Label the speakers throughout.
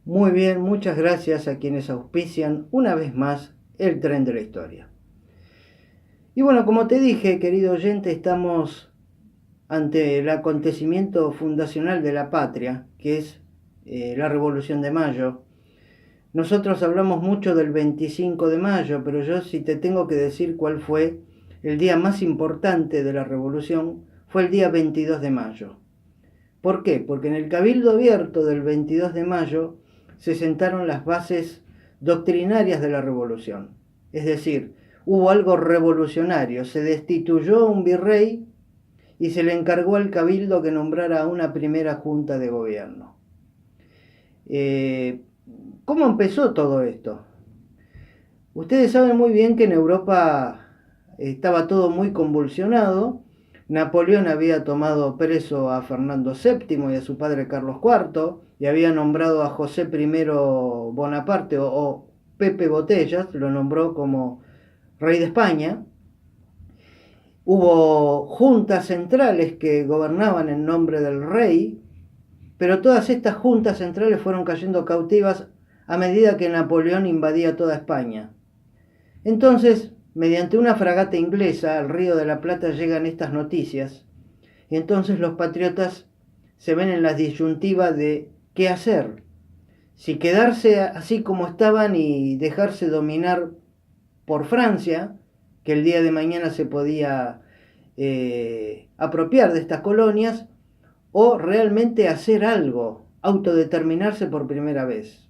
Speaker 1: Muy bien, muchas gracias a quienes auspician una vez más el tren de la historia. Y bueno, como te dije, querido oyente, estamos ante el acontecimiento fundacional de la patria, que es la Revolución de Mayo. Nosotros hablamos mucho del 25 de mayo, pero yo si te tengo que decir cuál fue el día más importante de la Revolución, fue el día 22 de mayo. ¿Por qué? Porque en el Cabildo Abierto del 22 de mayo se sentaron las bases doctrinarias de la revolución. Es decir, hubo algo revolucionario. Se destituyó a un virrey y se le encargó al Cabildo que nombrara a una primera junta de gobierno. ¿Cómo empezó todo esto? Ustedes saben muy bien que en Europa estaba todo muy convulsionado. Napoleón había tomado preso a Fernando VII y a su padre Carlos IV, y había nombrado a José I Bonaparte o Pepe Botellas, lo nombró como rey de España. Hubo juntas centrales que gobernaban en nombre del rey, pero todas estas juntas centrales fueron cayendo cautivas a medida que Napoleón invadía toda España. Entonces, mediante una fragata inglesa al Río de la Plata llegan estas noticias, y entonces los patriotas se ven en la disyuntiva de qué hacer. Si quedarse así como estaban y dejarse dominar por Francia, que el día de mañana se podía apropiar de estas colonias, o realmente hacer algo, autodeterminarse por primera vez.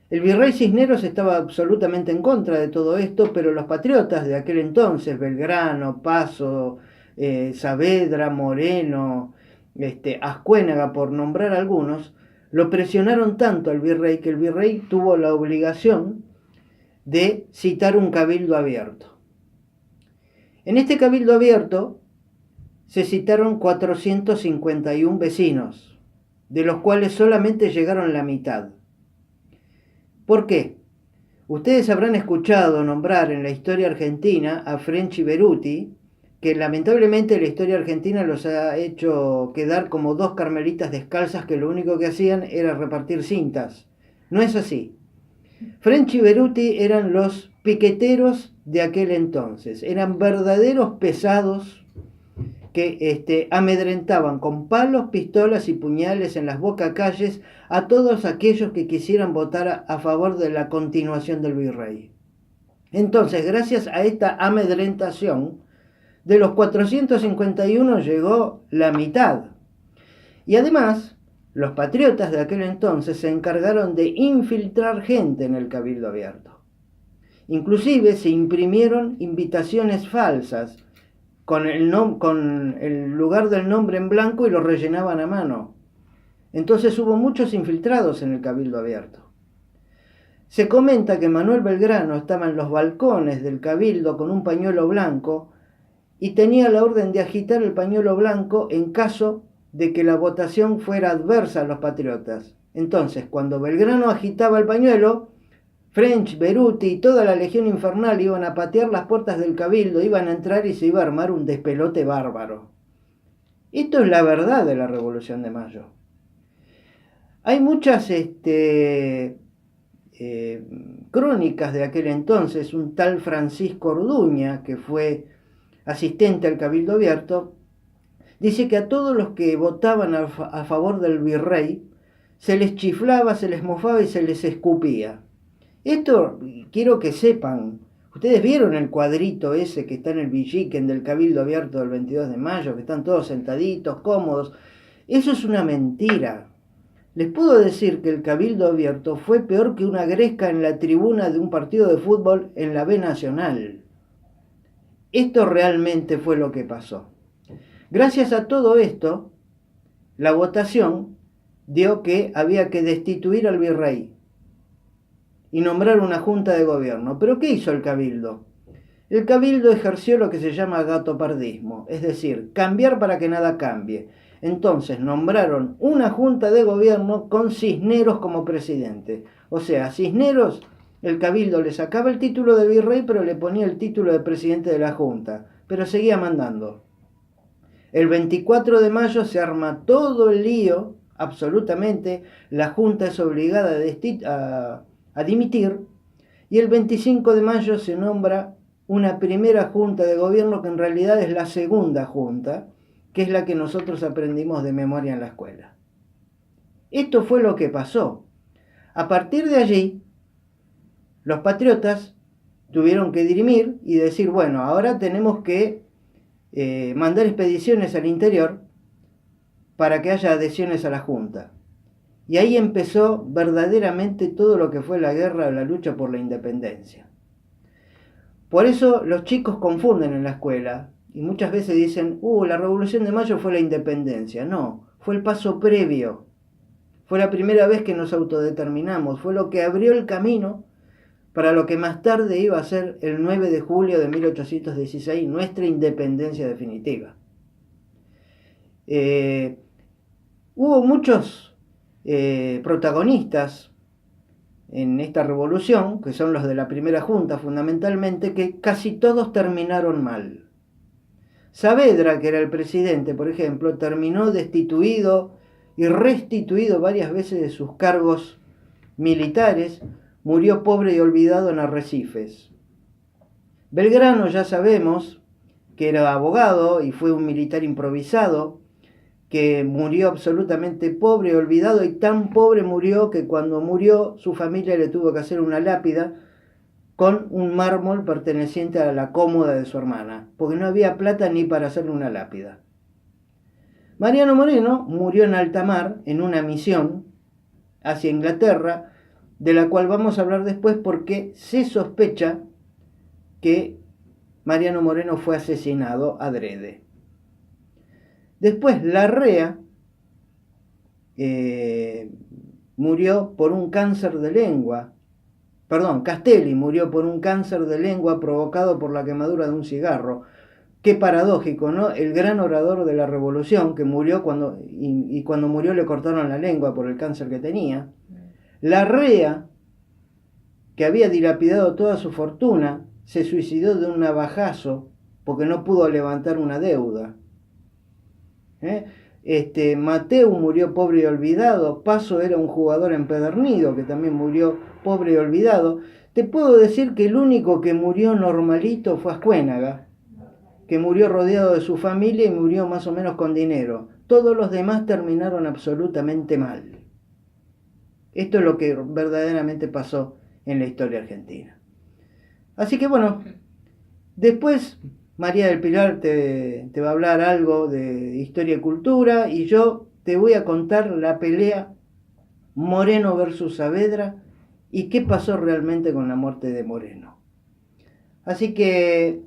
Speaker 1: El virrey Cisneros estaba absolutamente en contra de todo esto, pero los patriotas de aquel entonces, Belgrano, Paso, Saavedra, Moreno, Ascuénaga, por nombrar algunos, lo presionaron tanto al virrey que el virrey tuvo la obligación de citar un cabildo abierto. En este cabildo abierto se citaron 451 vecinos, de los cuales solamente llegaron la mitad. ¿Por qué? Ustedes habrán escuchado nombrar en la historia argentina a French y Beruti, que lamentablemente la historia argentina los ha hecho quedar como dos carmelitas descalzas que lo único que hacían era repartir cintas. No es así. French y Beruti eran los piqueteros de aquel entonces, eran verdaderos pesados que amedrentaban con palos, pistolas y puñales en las bocacalles a todos aquellos que quisieran votar a favor de la continuación del virrey. Entonces, gracias a esta amedrentación, de los 451 llegó la mitad. Y además, los patriotas de aquel entonces se encargaron de infiltrar gente en el Cabildo Abierto. Inclusive se imprimieron invitaciones falsas con el lugar del nombre en blanco y lo rellenaban a mano. Entonces hubo muchos infiltrados en el Cabildo Abierto. Se comenta que Manuel Belgrano estaba en los balcones del Cabildo con un pañuelo blanco y tenía la orden de agitar el pañuelo blanco en caso de que la votación fuera adversa a los patriotas. Entonces, cuando Belgrano agitaba el pañuelo, French, Beruti y toda la legión infernal iban a patear las puertas del cabildo, iban a entrar y se iba a armar un despelote bárbaro. Esto es la verdad de la Revolución de Mayo. Hay muchas crónicas de aquel entonces. Un tal Francisco Orduña, que fue asistente al Cabildo Abierto, dice que a todos los que votaban a favor del virrey se les chiflaba, se les mofaba y se les escupía. Esto quiero que sepan. Ustedes vieron el cuadrito ese que está en el Villiquen del Cabildo Abierto del 22 de mayo, que están todos sentaditos, cómodos. Eso es una mentira. Les puedo decir que el Cabildo Abierto fue peor que una gresca en la tribuna de un partido de fútbol en la B Nacional. Esto realmente fue lo que pasó. Gracias a todo esto, la votación dio que había que destituir al virrey y nombrar una junta de gobierno. ¿Pero qué hizo el Cabildo? El Cabildo ejerció lo que se llama gatopardismo, es decir, cambiar para que nada cambie. Entonces nombraron una junta de gobierno con Cisneros como presidente. O sea, a Cisneros el Cabildo le sacaba el título de virrey, pero le ponía el título de presidente de la junta, pero seguía mandando. El 24 de mayo se arma todo el lío absolutamente, la Junta es obligada a dimitir, y el 25 de mayo se nombra una primera Junta de Gobierno que en realidad es la segunda Junta, que es la que nosotros aprendimos de memoria en la escuela. Esto fue lo que pasó. A partir de allí, los patriotas tuvieron que dirimir y decir, bueno, ahora tenemos que mandar expediciones al interior para que haya adhesiones a la Junta. Y ahí empezó verdaderamente todo lo que fue la guerra o la lucha por la independencia. Por eso los chicos confunden en la escuela y muchas veces dicen, la Revolución de Mayo fue la independencia. No, fue el paso previo. Fue la primera vez que nos autodeterminamos, fue lo que abrió el camino para lo que más tarde iba a ser el 9 de julio de 1816, nuestra independencia definitiva. Hubo muchos protagonistas en esta revolución, que son los de la primera junta fundamentalmente, que casi todos terminaron mal. Saavedra, que era el presidente, por ejemplo, terminó destituido y restituido varias veces de sus cargos militares, murió pobre y olvidado en Arrecifes. Belgrano ya sabemos que era abogado y fue un militar improvisado, que murió absolutamente pobre y olvidado, y tan pobre murió que cuando murió su familia le tuvo que hacer una lápida con un mármol perteneciente a la cómoda de su hermana, porque no había plata ni para hacerle una lápida. Mariano Moreno murió en alta mar en una misión hacia Inglaterra, de la cual vamos a hablar después porque se sospecha que Mariano Moreno fue asesinado adrede. Después Larrea murió por un cáncer de lengua. Castelli murió por un cáncer de lengua provocado por la quemadura de un cigarro. Qué paradójico, ¿no? El gran orador de la revolución que murió cuando murió le cortaron la lengua por el cáncer que tenía. Larrea, que había dilapidado toda su fortuna, se suicidó de un navajazo porque no pudo levantar una deuda. Mateu murió pobre y olvidado. Paso era un jugador empedernido que también murió pobre y olvidado. Te puedo decir que el único que murió normalito fue Ascuénaga, que murió rodeado de su familia y murió más o menos con dinero. Todos los demás terminaron absolutamente mal. Esto es lo que verdaderamente pasó en la historia argentina. Así que bueno, después María del Pilar te va a hablar algo de historia y cultura, y yo te voy a contar la pelea Moreno versus Saavedra y qué pasó realmente con la muerte de Moreno. Así que